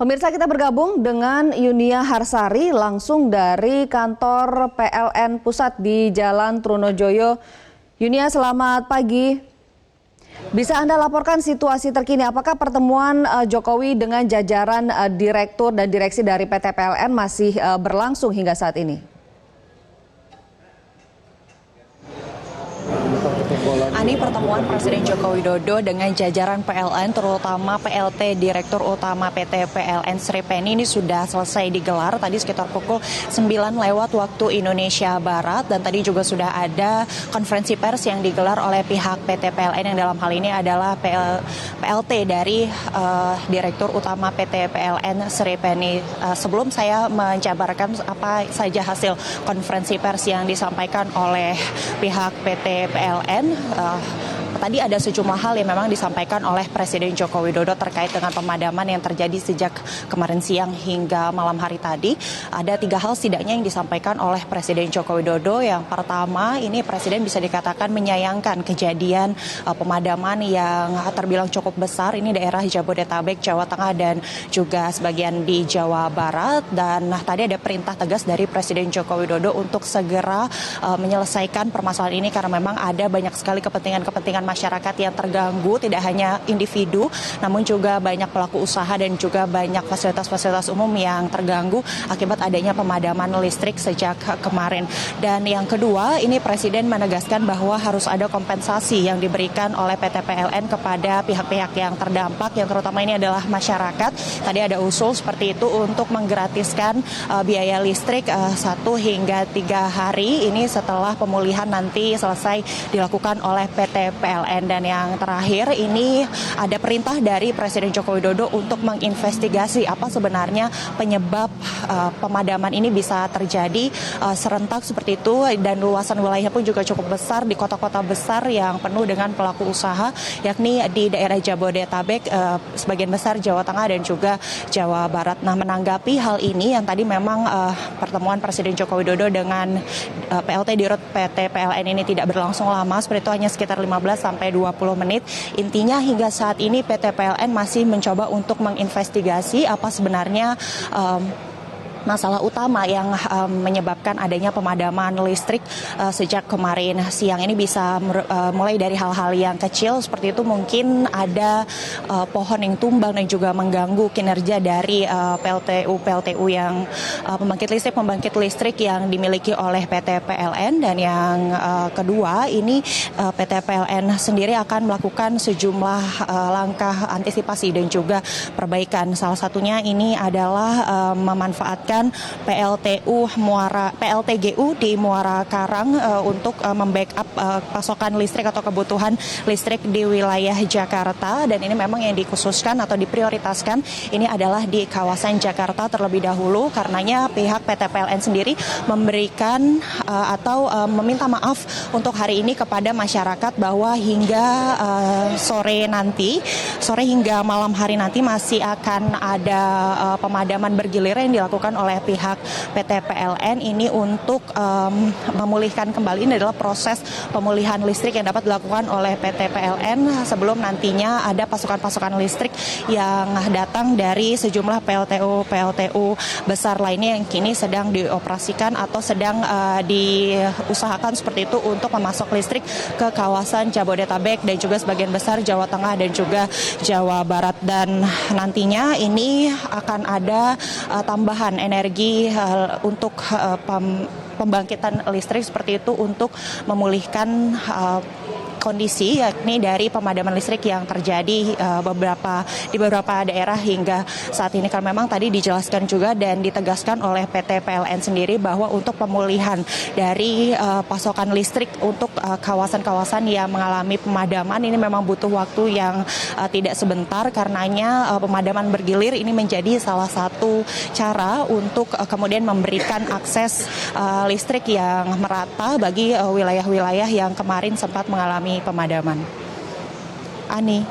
Pemirsa, kita bergabung dengan Yunia Harsari langsung dari kantor PLN Pusat di Jalan Trunojoyo. Yunia, selamat pagi. Bisa Anda laporkan situasi terkini, apakah pertemuan Jokowi dengan jajaran direktur dan direksi dari PT PLN masih berlangsung hingga saat ini? Ani, pertemuan Presiden Joko Widodo dengan jajaran PLN, terutama PLT Direktur Utama PT PLN Sri Penny ini sudah selesai digelar tadi sekitar pukul 9 lewat waktu Indonesia Barat, dan tadi juga sudah ada konferensi pers yang digelar oleh pihak PT PLN yang dalam hal ini adalah PLT dari Direktur Utama PT PLN Sri Penny. Sebelum saya menjabarkan apa saja hasil konferensi pers yang disampaikan oleh pihak PT PLN, tadi ada sejumlah hal yang memang disampaikan oleh Presiden Joko Widodo terkait dengan pemadaman yang terjadi sejak kemarin siang hingga malam hari tadi. Ada 3 hal setidaknya yang disampaikan oleh Presiden Joko Widodo. Yang pertama, ini Presiden bisa dikatakan menyayangkan kejadian pemadaman yang terbilang cukup besar. Ini daerah Jabodetabek, Jawa Tengah, dan juga sebagian di Jawa Barat. Dan tadi ada perintah tegas dari Presiden Joko Widodo untuk segera menyelesaikan permasalahan ini karena memang ada banyak sekali kepentingan masyarakat yang terganggu, tidak hanya individu, namun juga banyak pelaku usaha dan juga banyak fasilitas-fasilitas umum yang terganggu akibat adanya pemadaman listrik sejak kemarin. Dan yang kedua, ini Presiden menegaskan bahwa harus ada kompensasi yang diberikan oleh PT PLN kepada pihak-pihak yang terdampak, yang terutama ini adalah masyarakat. Tadi ada usul seperti itu untuk menggratiskan biaya listrik 1 hingga 3 hari ini setelah pemulihan nanti selesai dilakukan oleh PT PLN. Dan yang terakhir, ini ada perintah dari Presiden Joko Widodo untuk menginvestigasi apa sebenarnya penyebab pemadaman ini bisa terjadi serentak seperti itu, dan luasan wilayahnya pun juga cukup besar di kota-kota besar yang penuh dengan pelaku usaha, yakni di daerah Jabodetabek, sebagian besar Jawa Tengah dan juga Jawa Barat. Nah, menanggapi hal ini yang tadi memang pertemuan Presiden Joko Widodo dengan PLT Dirut PT PLN ini tidak berlangsung lama, seperti itu hanya sekitar 15 sampai 20 menit. Intinya hingga saat ini PT PLN masih mencoba untuk menginvestigasi apa sebenarnya masalah utama yang menyebabkan adanya pemadaman listrik sejak kemarin siang. Ini bisa mulai dari hal-hal yang kecil seperti itu, mungkin ada pohon yang tumbang dan juga mengganggu kinerja dari PLTU yang pembangkit listrik yang dimiliki oleh PT PLN. Dan yang kedua, ini PT PLN sendiri akan melakukan sejumlah langkah antisipasi dan juga perbaikan. Salah satunya ini adalah memanfaatkan PLTGU di Muara Karang untuk membackup pasokan listrik atau kebutuhan listrik di wilayah Jakarta. Dan ini memang yang dikhususkan atau diprioritaskan ini adalah di kawasan Jakarta terlebih dahulu, karenanya pihak PT PLN sendiri memberikan atau meminta maaf untuk hari ini kepada masyarakat bahwa hingga sore hingga malam hari nanti masih akan ada pemadaman bergilir yang dilakukan oleh pihak PT PLN ini untuk memulihkan kembali. Ini adalah proses pemulihan listrik yang dapat dilakukan oleh PT PLN sebelum nantinya ada pasokan-pasokan listrik yang datang dari sejumlah PLTU besar lainnya yang kini sedang dioperasikan atau sedang diusahakan seperti itu untuk memasok listrik ke kawasan Jabodetabek dan juga sebagian besar Jawa Tengah dan juga Jawa Barat. Dan nantinya ini akan ada tambahan energi untuk pembangkitan listrik seperti itu untuk memulihkan kondisi yakni dari pemadaman listrik yang terjadi di beberapa daerah hingga saat ini. Karena memang tadi dijelaskan juga dan ditegaskan oleh PT PLN sendiri bahwa untuk pemulihan dari pasokan listrik untuk kawasan-kawasan yang mengalami pemadaman ini memang butuh waktu yang tidak sebentar, karenanya pemadaman bergilir ini menjadi salah satu cara untuk kemudian memberikan akses listrik yang merata bagi wilayah-wilayah yang kemarin sempat mengalami pemadaman. Ani.